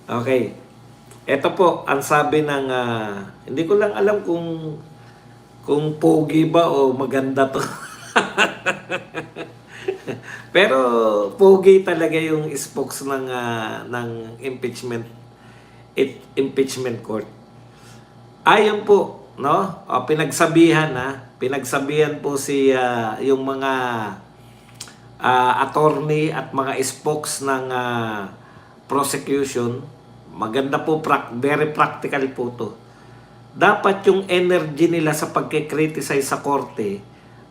Okay. Ito po, ang sabi ng, hindi ko lang alam kung pogi ba o maganda to. Pero pogi talaga yung spokes ng impeachment court. Ayon po, no? Pinagsabihan po yung mga attorney at mga spokes ng prosecution. Maganda po, very practical po to. Dapat yung energy nila sa pagkikriticize sa korte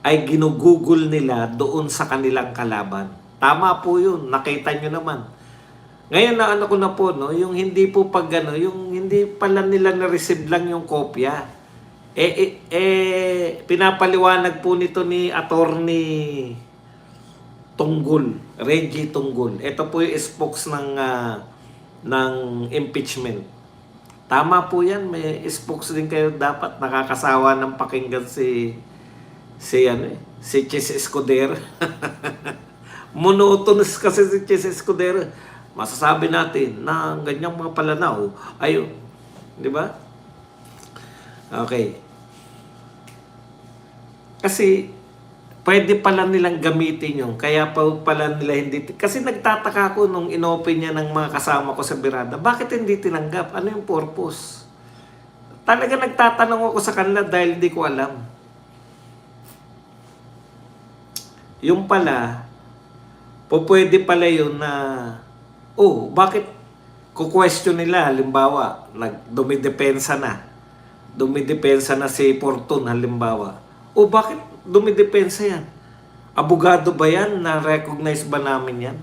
ay ginugugol nila doon sa kanilang kalaban. Tama po yun, nakita nyo naman. Ngayon na ano ko na po, no, yung hindi po pag ano, yung hindi pala nila na-receive lang yung kopya. Pinapaliwanag po nito ni Attorney Tunggol, Reggie Tunggol. Ito po yung spokes ng impeachment. Tama po yan, may spokes din kayo dapat. Nakakasawa ng pakinggan si Chis Escudero. Monotonous kasi si Chis Escudero. Masasabi natin na ganyang mga palanaw, ayun, di ba? Okay. Kasi pwede pala nilang gamitin yung kaya pa pala nila hindi kasi nagtataka ko nung inopen niya ng mga kasama ko sa Birada, bakit hindi tinanggap? Ano yung purpose? Talaga nagtatanong ako sa kanila dahil di ko alam. Yung pala, pwede pala yun na bakit ku-question nila, halimbawa, dumidepensa na si Fortun, halimbawa. Bakit dumidepensa yan? Abogado ba yan? Na-recognize ba namin yan?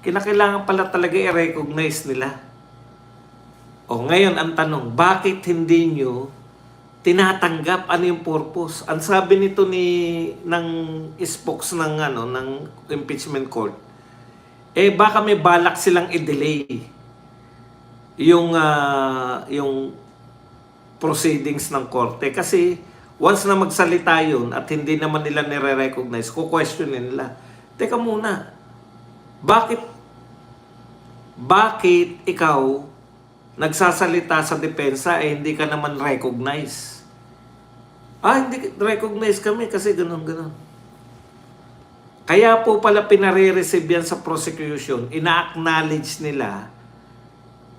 Kinakailangan pala talaga i-recognize nila. Ngayon ang tanong, bakit hindi nyo tinatanggap? Ano yung purpose? Ang sabi nito ng spokes ng impeachment court, baka may balak silang i-delay yung proceedings ng korte. Kasi once na magsalita yun at hindi naman nila nire-recognize, ku-questionin nila. Teka muna, bakit ikaw nagsasalita sa depensa hindi ka naman recognize? Hindi recognize kami kasi ganun. Kaya po pala pinare-receive yan sa prosecution. Ina-acknowledge nila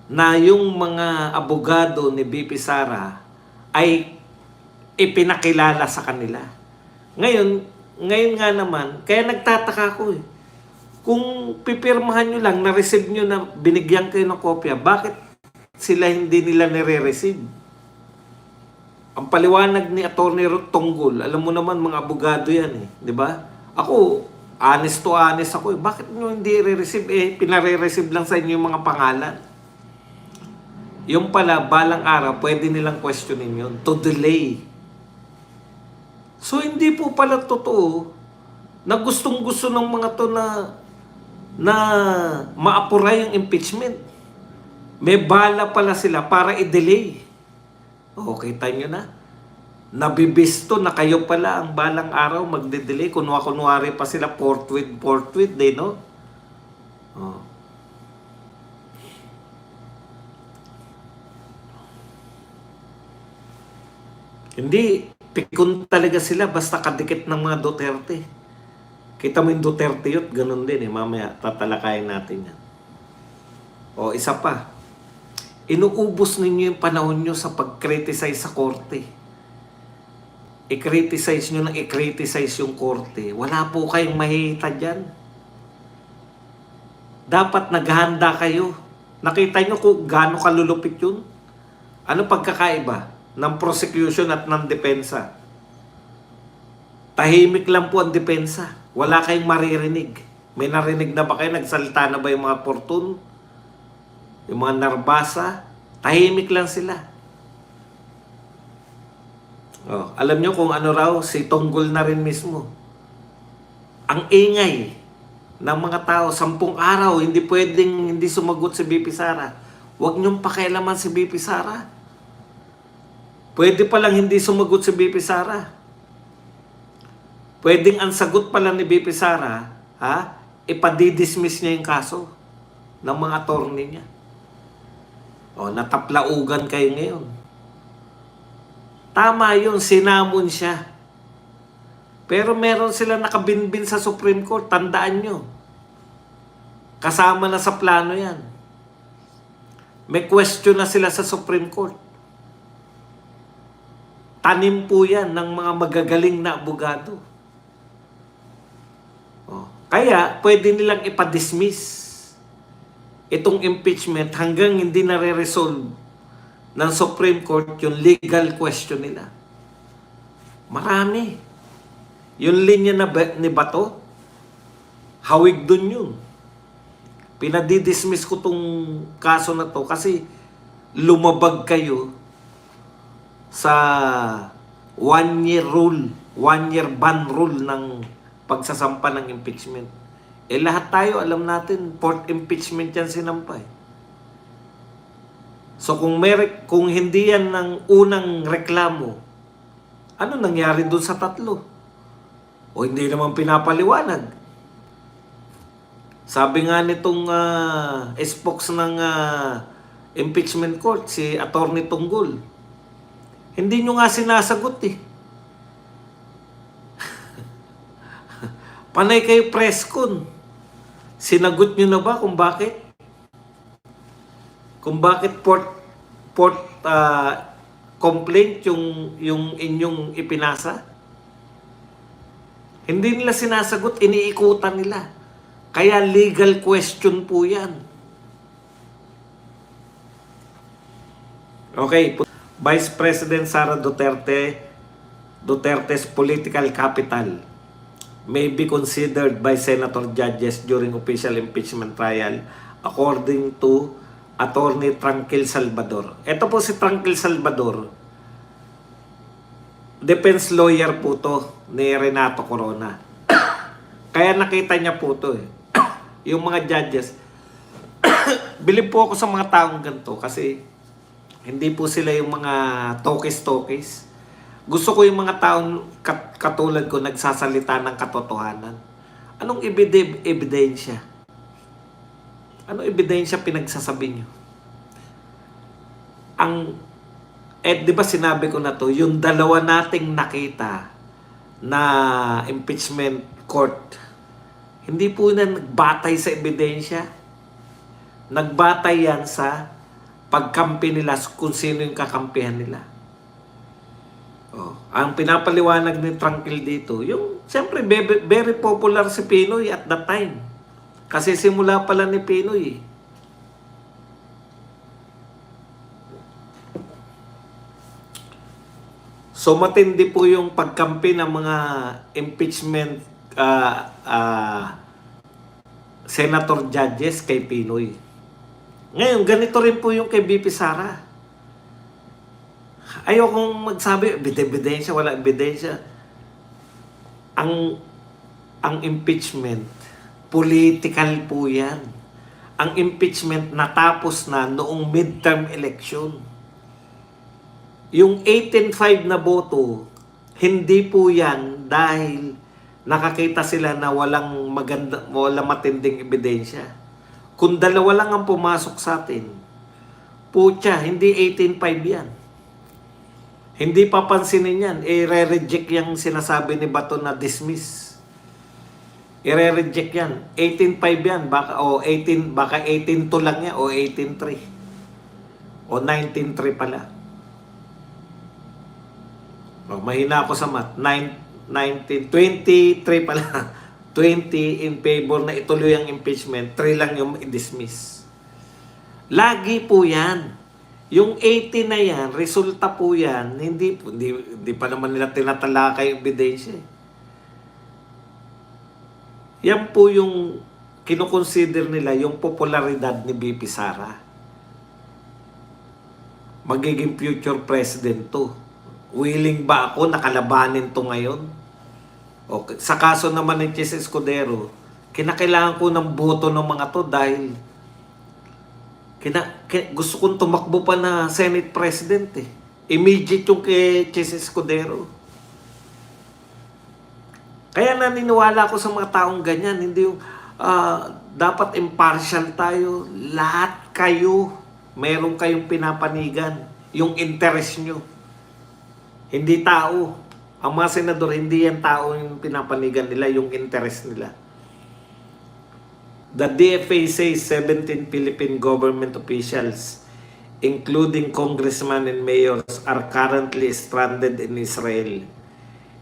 na yung mga abogado ni BP Sara ay ipinakilala sa kanila. Ngayon nga naman, kaya nagtataka ko kung pipirmahan nyo lang, na-receive nyo na binigyan kayo ng kopya, bakit sila hindi nila nire-receive? Ang paliwanag ni Atty. Tunggol, alam mo naman mga abogado yan di ba? Ako, honest ako Bakit nyo hindi re-receive? Pinare-receive lang sa inyo yung mga pangalan. Yung pala, balang araw, pwede nilang questionin yun to delay. So, hindi po pala totoo na gustong-gusto ng mga to na maapura yung impeachment. May bala pala sila para i-delay. Kita nyo na. Nabibisto na kayo pala ang balang araw magde-delay. Kunwari pa sila forthwith, no? Hindi, pikon talaga sila basta kadikit ng mga Duterte. Kita mo yung Duterte yun, ganun din mamaya tatalakayin natin yan. Isa pa. Inuubos ninyo yung panahon nyo sa pag-criticize sa korte. I-criticize nyo nang i-criticize yung korte. Wala po kayong mahihita dyan. Dapat naghahanda kayo. Nakita nyo kung gaano kalulupit yun? Ano pagkakaiba ng prosecution at ng depensa? Tahimik lang po ang depensa. Wala kayong maririnig. May narinig na ba kayo? Nagsalita na ba yung mga Fortun? Yung mga Narbasa? Tahimik lang sila. Alam nyo kung ano raw, si Tunggol na rin mismo. Ang ingay ng mga tao, 10 araw, hindi pwedeng hindi sumagot si BP Sara. Huwag nyong pakialaman si BP Sara. Pwede palang hindi sumagot si BP Sara. Pwedeng ang sagot pala ni BP Sara, ipadidismiss niya yung kaso ng mga attorney niya. O, nataplaugan kayo ngayon. Tama yun, sinamon siya. Pero meron sila nakabinbin sa Supreme Court, tandaan nyo. Kasama na sa plano yan. May question na sila sa Supreme Court. Tanim po yan ng mga magagaling na abogado. O, kaya, pwede nilang ipadismiss itong impeachment hanggang hindi nare-resolve ng Supreme Court yung legal question nila. Marami. Yung linya ni Bato, hawig dun yun. Pinadidismiss ko tong kaso na to kasi lumabag kayo sa 1-year rule, 1-year ban rule ng pagsasampa ng impeachment. Lahat tayo, alam natin, 4th impeachment yan sinampay. So kung hindi yan ng unang reklamo, ano nangyari dun sa 3? O hindi naman pinapaliwanag. Sabi nga nitong spokes ng impeachment court, si Attorney Tunggol, hindi nyo nga sinasagot eh. Panay kayo press con. Sinagot nyo na ba kung bakit? Kung bakit port complaint yung inyong ipinasa? Hindi nila sinasagot, iniikutan nila. Kaya legal question po yan. Okay, Vice President Sara Duterte's political capital may be considered by senator judges during official impeachment trial according to Attorney Tranquil Salvador. Ito po si Tranquil Salvador, defense lawyer po to ni Renato Corona. Kaya nakita niya po to eh. Yung mga judges, bilib po ako sa mga taong ganito kasi hindi po sila yung mga tokis-tokis. Gusto ko yung mga taong katulad ko nagsasalita ng katotohanan. Anong ebidensya? Anong ebidensya pinagsasabi nyo? Di ba sinabi ko na to, yung dalawa nating nakita na impeachment court, hindi po na nagbatay sa ebidensya. Nagbatay yan sa pagkampi nila kung sino yung kakampihan nila. Ang pinapaliwanag ni Tranquil dito, yung siyempre very popular si Pinoy at that time. Kasi simula pala ni Pinoy. So matindi po yung pagkampi ng mga impeachment senator judges kay Pinoy. Ngayon, ganito rin po yung kay BP Sara. Ayokong magsabi, ebidensya, wala ebidensya. Ang impeachment, political po yan. Ang impeachment natapos na noong midterm election. Yung 18.5 na boto, hindi po yan dahil nakakita sila na walang matinding ebidensya. Kung dalawa lang ang pumasok sa atin, putya, hindi 18.5 yan. Hindi papansinin yan. I-re-reject yung sinasabi ni Bato na dismiss. I-re-reject yan. 18.5 yan. Baka 18.2 lang yan o 18.3. O 19.3 pala. Mahina ako sa math. 23 pala. 20 in favor na ituloy ang impeachment. 3 lang yung i-dismiss. Lagi po yan. Yung 80 na yan, resulta po yan, hindi pa naman nila tinatalakay yung ebidensya. Yan po yung kinukonsider nila yung popularidad ni BP Sara. Magiging future president to. Willing ba ako nakalabanin to ngayon? Okay. Sa kaso naman ni Chis Escudero, kinakailangan ko ng boto ng mga to dahil gusto kong tumakbo pa na Senate President eh. Immediate yung kay Chis Escudero. Kaya naniniwala ko sa mga taong ganyan. Hindi yung dapat impartial tayo. Lahat kayo. Meron kayong pinapanigan. Yung interest nyo. Hindi tao. Ang mga senador, hindi yan tao yung pinapanigan nila, yung interest nila. The DFA says 17 Philippine government officials, including congressmen and mayors, are currently stranded in Israel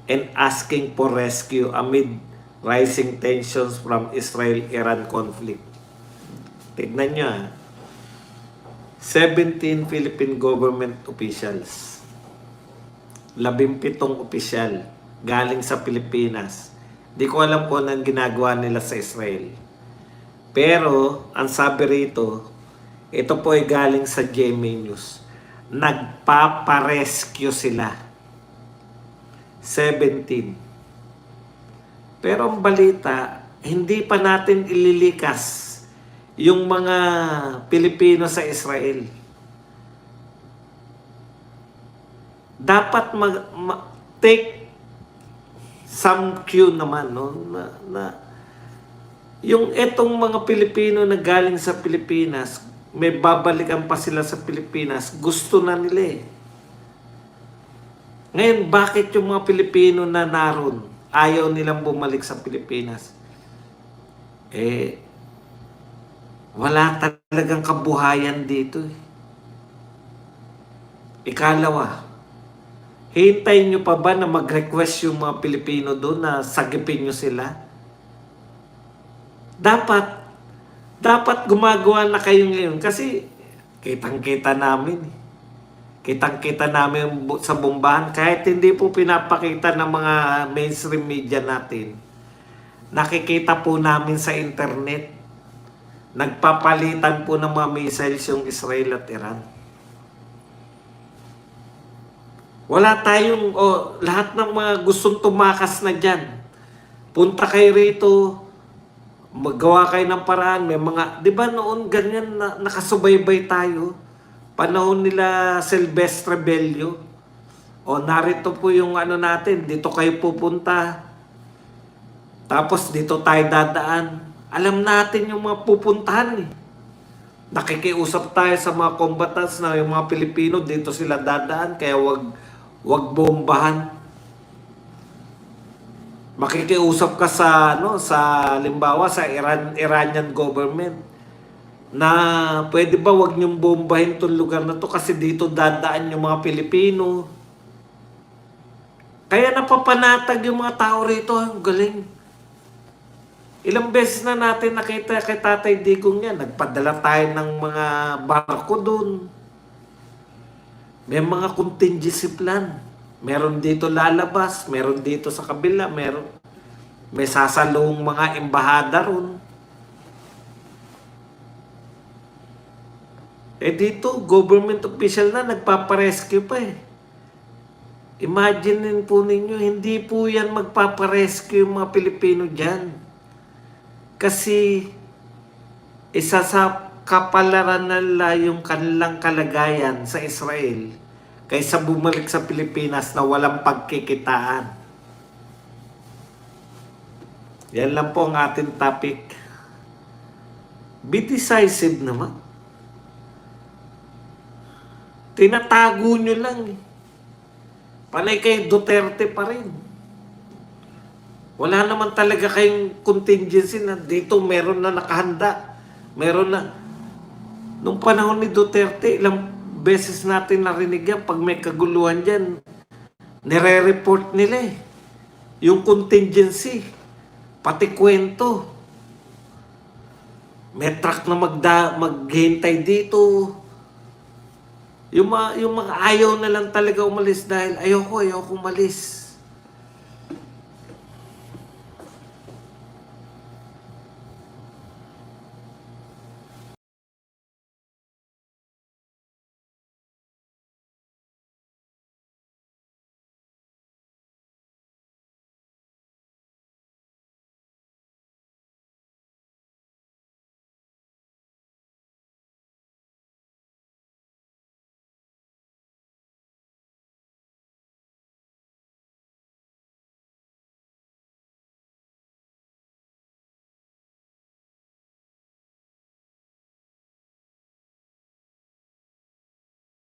and asking for rescue amid rising tensions from Israel-Iran conflict. Tignan nyo 17 Philippine government officials, 17 opisyal galing sa Pilipinas. Di ko alam kung anong ginagawa nila sa Israel. Pero, ang sabi rito, ito po ay galing sa GMA News. Nagpaparescue sila. 17. Pero ang balita, hindi pa natin ililikas yung mga Pilipino sa Israel. Dapat take some cue naman, no? Yung etong mga Pilipino na galing sa Pilipinas, may babalikan pa sila sa Pilipinas, gusto na nila eh. Ngayon, bakit yung mga Pilipino na naroon, ayaw nilang bumalik sa Pilipinas? Wala talagang kabuhayan dito eh. Ikalawa, hintayin nyo pa ba na mag-request yung mga Pilipino doon na sagipin nyo sila? Dapat gumagawa na kayo ngayon kasi kitang-kita namin. Kitang-kita namin sa bombahan kahit hindi po pinapakita ng mga mainstream media natin. Nakikita po namin sa internet. Nagpapalitan po ng mga missiles yung Israel at Iran. Wala tayong, lahat ng mga gustong tumakas na dyan. Punta kayo rito, maggawa kayo ng paraan. May mga, di ba noon ganyan na nakasubaybay tayo? Panahon nila Silvestre Bello. Narito po yung natin, dito kayo pupunta. Tapos dito tayo dadaan. Alam natin yung mga pupuntahan eh. Nakikiusap tayo sa mga combatants na yung mga Pilipino dito sila dadaan kaya wag bombahan. Makikiusap ka sa halimbawa sa Iranian government na pwede ba wag niyong bombahin tong lugar na to kasi dito dadaan yung mga Pilipino. Kaya napapanatag yung mga tao rito, ang galing. Ilang beses na natin nakita kay Tatay Digong yan. Nagpadala tayo ng mga barko doon. May mga contingency plan. Meron dito lalabas, meron dito sa kabila, may sasalong mga embahada ron. Dito, government official na nagpaparescue pa eh. Imagine po ninyo, hindi po yan magpaparescue yung mga Pilipino dyan. Kasi isa sa kapalaran nila yung kanilang kalagayan sa Israel kaysa bumalik sa Pilipinas na walang pagkikitaan. Yan lang po ang ating topic. Be decisive naman. Tinatago nyo lang eh. Panay kay Duterte pa rin. Wala naman talaga kayong contingency na dito meron na nakahanda. Meron na. Nung panahon ni Duterte, ilang beses natin narinig yan, pag may kaguluhan dyan, nire-report nila eh. Yung contingency, pati kwento. May truck na maghintay dito. Yung mga ayaw na lang talaga umalis dahil ayoko umalis.